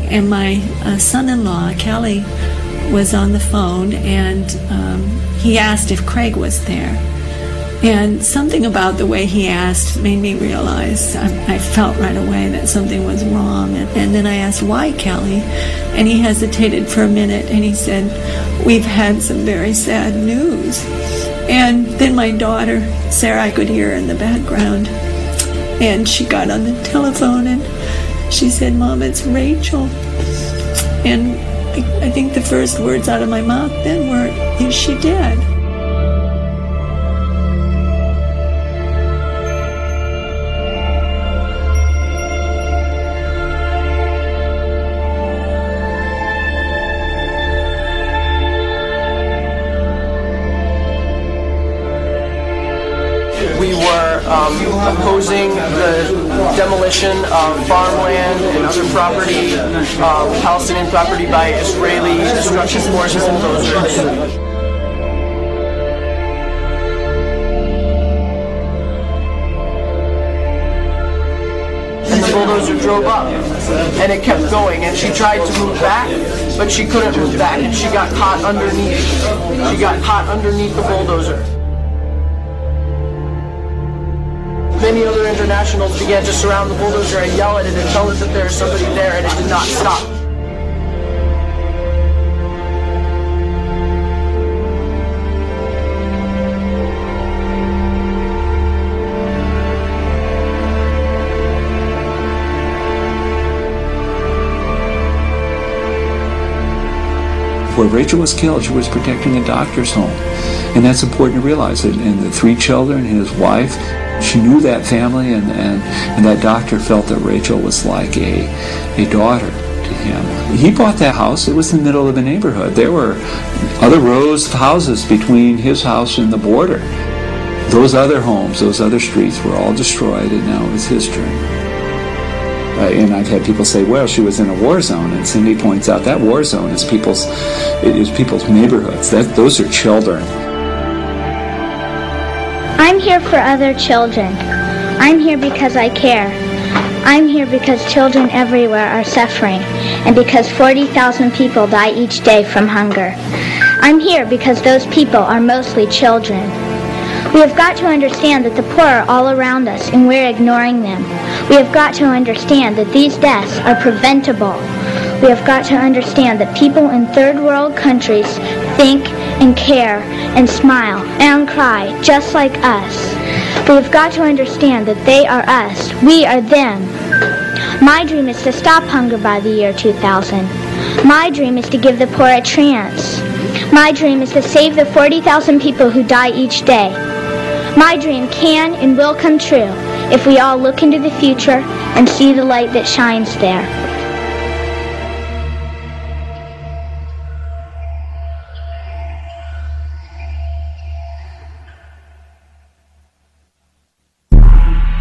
and my son-in-law, Kelly, was on the phone, and he asked if Craig was there. And something about the way he asked made me realize, I felt right away that something was wrong. And then I asked, why, Kelly? And he hesitated for a minute, and he said, we've had some very sad news. And then my daughter, Sarah, I could hear her in the background, and she got on the telephone, and she said, Mom, it's Rachel. And I think the first words out of my mouth then were, is she dead? We were opposing the demolition of farmland and other property, Palestinian property, by Israeli destruction forces and bulldozers. And the bulldozer drove up, and it kept going, and she tried to move back, but she couldn't move back, and she got caught underneath. She got caught underneath the bulldozer. Many other internationals began to surround the bulldozer and yell at it and tell it that there is somebody there, and it did not stop. Where Rachel was killed, she was protecting a doctor's home. And that's important to realize. And the 3 children, his wife, she knew that family, and that doctor felt that Rachel was like a daughter to him. He bought that house. It was in the middle of a neighborhood. There were other rows of houses between his house and the border. Those other homes, those other streets were all destroyed, and now it's history. And I've had people say, well, she was in a war zone, and Cindy points out that war zone is people's neighborhoods. Those are children. I'm here for other children. I'm here because I care. I'm here because children everywhere are suffering, and because 40,000 people die each day from hunger. I'm here because those people are mostly children. We have got to understand that the poor are all around us, and we're ignoring them. We have got to understand that these deaths are preventable. We have got to understand that people in third world countries think and care and smile and cry just like us. We have got to understand that they are us. We are them. My dream is to stop hunger by the year 2000. My dream is to give the poor a chance. My dream is to save the 40,000 people who die each day. My dream can and will come true if we all look into the future and see the light that shines there.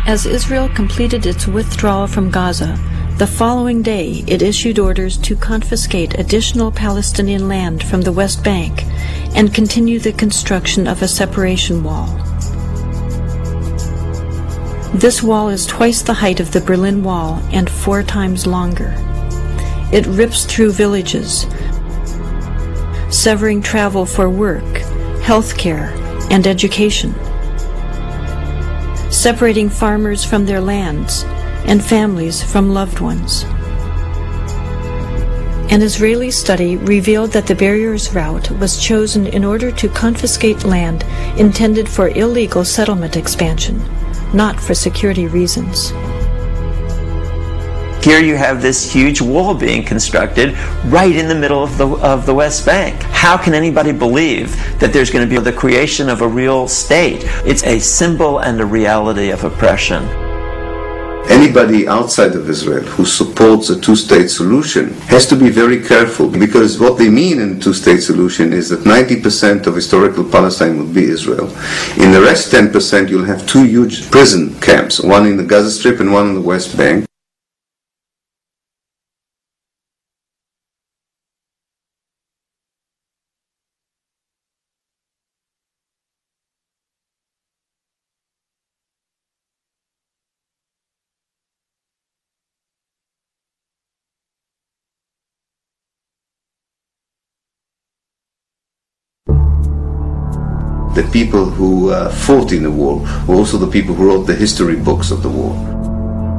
As Israel completed its withdrawal from Gaza, the following day it issued orders to confiscate additional Palestinian land from the West Bank and continue the construction of a separation wall. This wall is twice the height of the Berlin Wall and 4 times longer. It rips through villages, severing travel for work, healthcare, and education, separating farmers from their lands and families from loved ones. An Israeli study revealed that the barriers route was chosen in order to confiscate land intended for illegal settlement expansion, not for security reasons. Here you have this huge wall being constructed right in the middle of the West Bank. How can anybody believe that there's going to be the creation of a real state? It's a symbol and a reality of oppression. Anybody outside of Israel who supports a two-state solution has to be very careful, because what they mean in a two-state solution is that 90% of historical Palestine will be Israel. In the rest 10% you'll have 2 huge prison camps, one in the Gaza Strip and one in the West Bank. The people who fought in the war were also the people who wrote the history books of the war.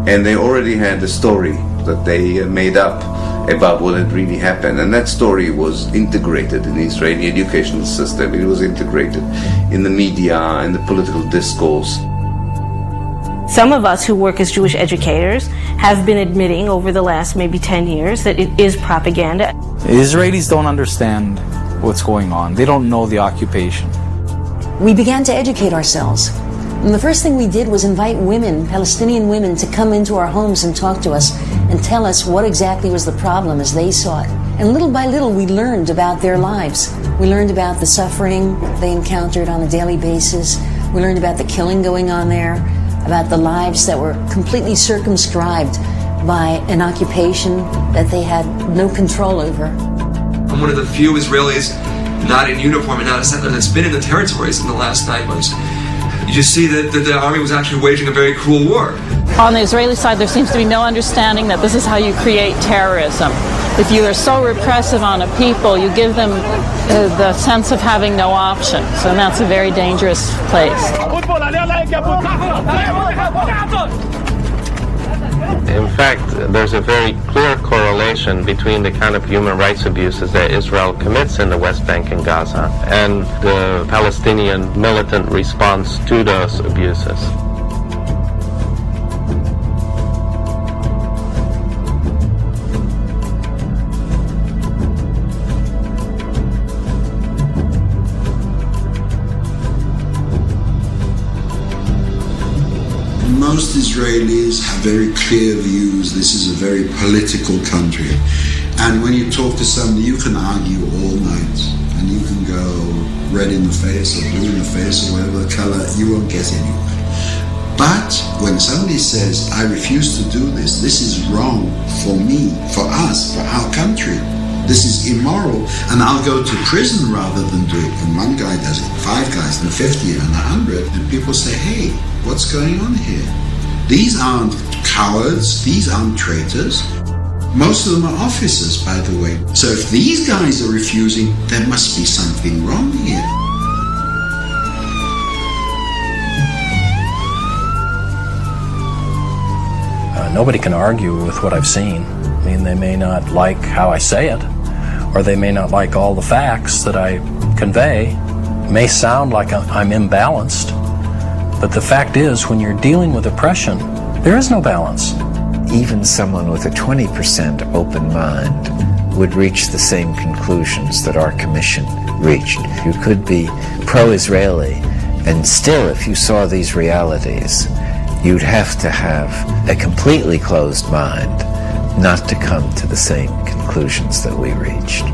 And they already had a story that they made up about what had really happened. And that story was integrated in the Israeli educational system. It was integrated in the media and the political discourse. Some of us who work as Jewish educators have been admitting over the last maybe 10 years that it is propaganda. Israelis don't understand what's going on. They don't know the occupation. We began to educate ourselves. And the first thing we did was invite women, Palestinian women, to come into our homes and talk to us and tell us what exactly was the problem as they saw it. And little by little, we learned about their lives. We learned about the suffering they encountered on a daily basis. We learned about the killing going on there, about the lives that were completely circumscribed by an occupation that they had no control over. I'm one of the few Israelis not in uniform and not a settler that's been in the territories in the last 9 months. You just see that the army was actually waging a very cruel war. On the Israeli side, there seems to be no understanding that this is how you create terrorism. If you are so repressive on a people, you give them the sense of having no options, and that's a very dangerous place. In fact, there's a very clear correlation between the kind of human rights abuses that Israel commits in the West Bank and Gaza and the Palestinian militant response to those abuses. Most Israelis have very clear views. This is a very political country. And when you talk to somebody, you can argue all night. And you can go red in the face or blue in the face or whatever color, you won't get anywhere. But when somebody says, I refuse to do this is wrong for me, for us, for our country. This is immoral, and I'll go to prison rather than do it. And one guy does it, 5 guys, and 50 and 100, and people say, hey, what's going on here? These aren't cowards, these aren't traitors. Most of them are officers, by the way. So if these guys are refusing, there must be something wrong here. Nobody can argue with what I've seen. I mean, they may not like how I say it, or they may not like all the facts that I convey. It may sound like I'm imbalanced, but the fact is, when you're dealing with oppression, there is no balance. Even someone with a 20% open mind would reach the same conclusions that our commission reached. You could be pro-Israeli, and still, if you saw these realities, you'd have to have a completely closed mind not to come to the same conclusions that we reached.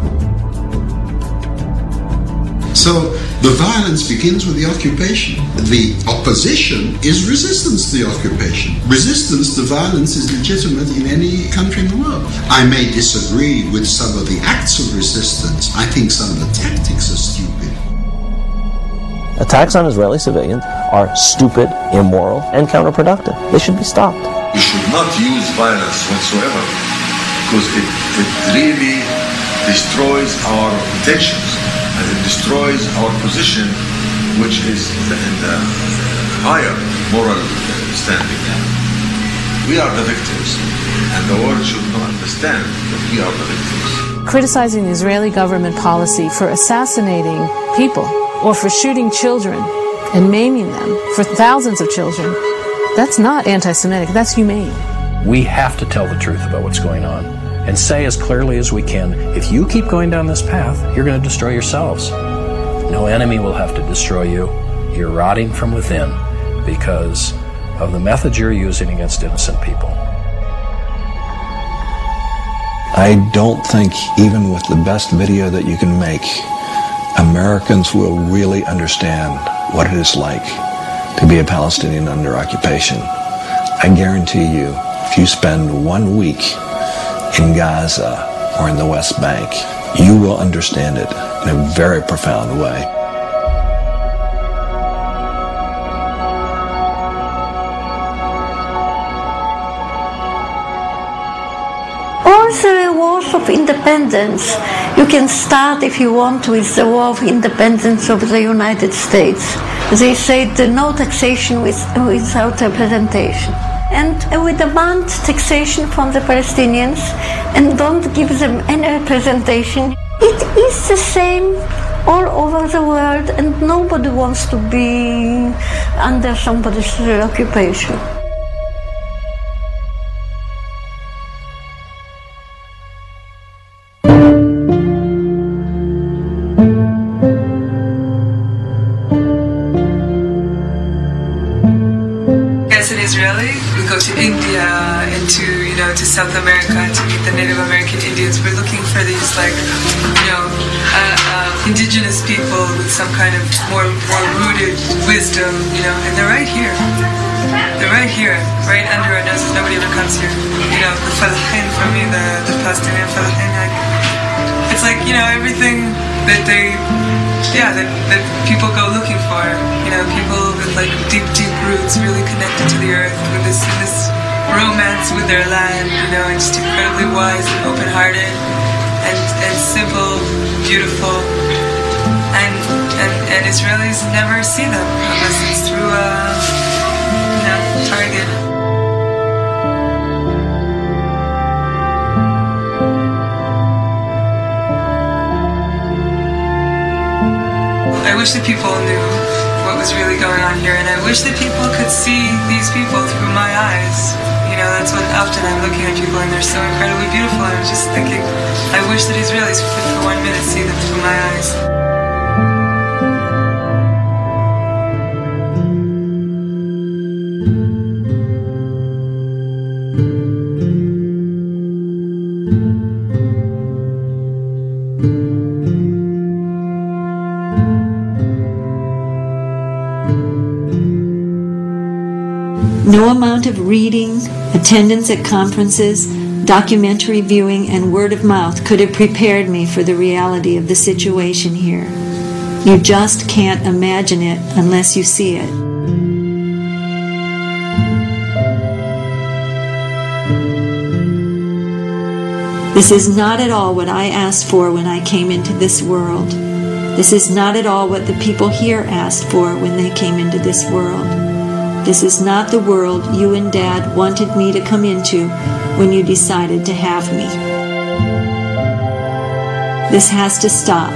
So the violence begins with the occupation. The opposition is resistance to the occupation. Resistance to violence is legitimate in any country in the world. I may disagree with some of the acts of resistance. I think some of the tactics are stupid. Attacks on Israeli civilians are stupid, immoral, and counterproductive. They should be stopped. We should not use violence whatsoever, because it really destroys our intentions. And it destroys our position, which is in the higher moral standing. We are the victims, and the world should not understand that we are the victims. Criticizing the Israeli government policy for assassinating people or for shooting children and maiming them, for thousands of children, that's not anti-Semitic, that's humane. We have to tell the truth about what's going on and say as clearly as we can, if you keep going down this path, you're going to destroy yourselves. No enemy will have to destroy you. You're rotting from within because of the methods you're using against innocent people. I don't think, even with the best video that you can make, Americans will really understand what it is like to be a Palestinian under occupation. I guarantee you, if you spend 1 week in Gaza or in the West Bank, you will understand it in a very profound way. All 3 wars wars of independence, you can start, if you want, with the war of independence of the United States. They said no taxation without representation. And we demand taxation from the Palestinians and don't give them any representation. It is the same all over the world, and nobody wants to be under somebody's occupation. As an Israeli, we go to India and to South America to meet the Native American Indians. We're looking for these indigenous people with some kind of more rooted wisdom, and they're right here. They're right here, right under our noses. Nobody ever comes here. The falahin for me, the Palestinian falahin, it's like, everything that that people go looking for. People with deep roots, really connected to the earth, with this romance with their land, and just incredibly wise and open-hearted and simple, beautiful. And Israelis never see them unless it's through Target. I wish that people knew what was really going on here, and I wish that people could see these people through my eyes. That's what often I'm looking at people and they're so incredibly beautiful. I'm just thinking, I wish that Israelis could for 1 minute see them through my eyes. No amount of reading, attendance at conferences, documentary viewing, and word of mouth could have prepared me for the reality of the situation here. You just can't imagine it unless you see it. This is not at all what I asked for when I came into this world. This is not at all what the people here asked for when they came into this world. This is not the world you and Dad wanted me to come into when you decided to have me. This has to stop.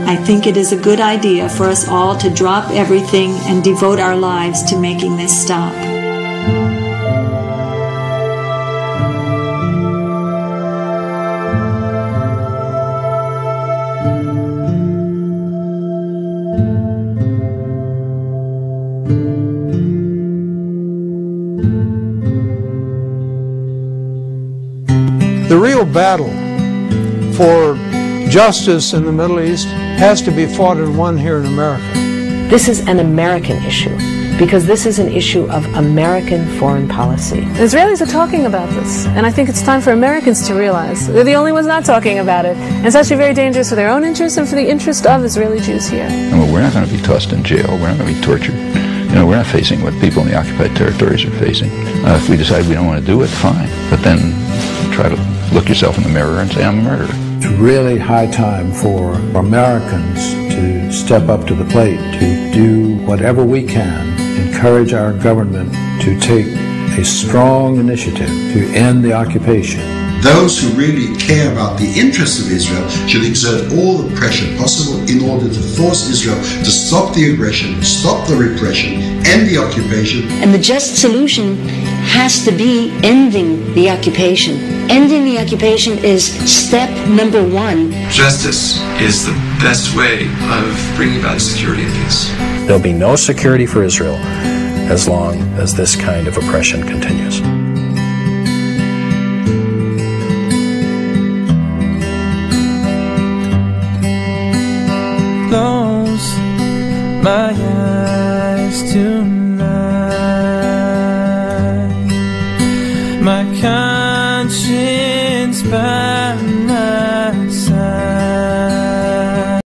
I think it is a good idea for us all to drop everything and devote our lives to making this stop. The real battle for justice in the Middle East has to be fought and won here in America. This is an American issue because this is an issue of American foreign policy. The Israelis are talking about this, and I think it's time for Americans to realize they're the only ones not talking about it. And it's actually very dangerous for their own interests and for the interest of Israeli Jews here. Well, we're not going to be tossed in jail. We're not going to be tortured. We're not facing what people in the occupied territories are facing. If we decide we don't want to do it, fine. But then try to look yourself in the mirror and say, I'm a murderer. It's really high time for Americans to step up to the plate, to do whatever we can, encourage our government to take a strong initiative to end the occupation. Those who really care about the interests of Israel should exert all the pressure possible in order to force Israel to stop the aggression, stop the repression, end the occupation. And the just solution has to be ending the occupation. Ending the occupation is step number one. Justice is the best way of bringing about security and peace. There'll be no security for Israel as long as this kind of oppression continues. Close my eyes tonight.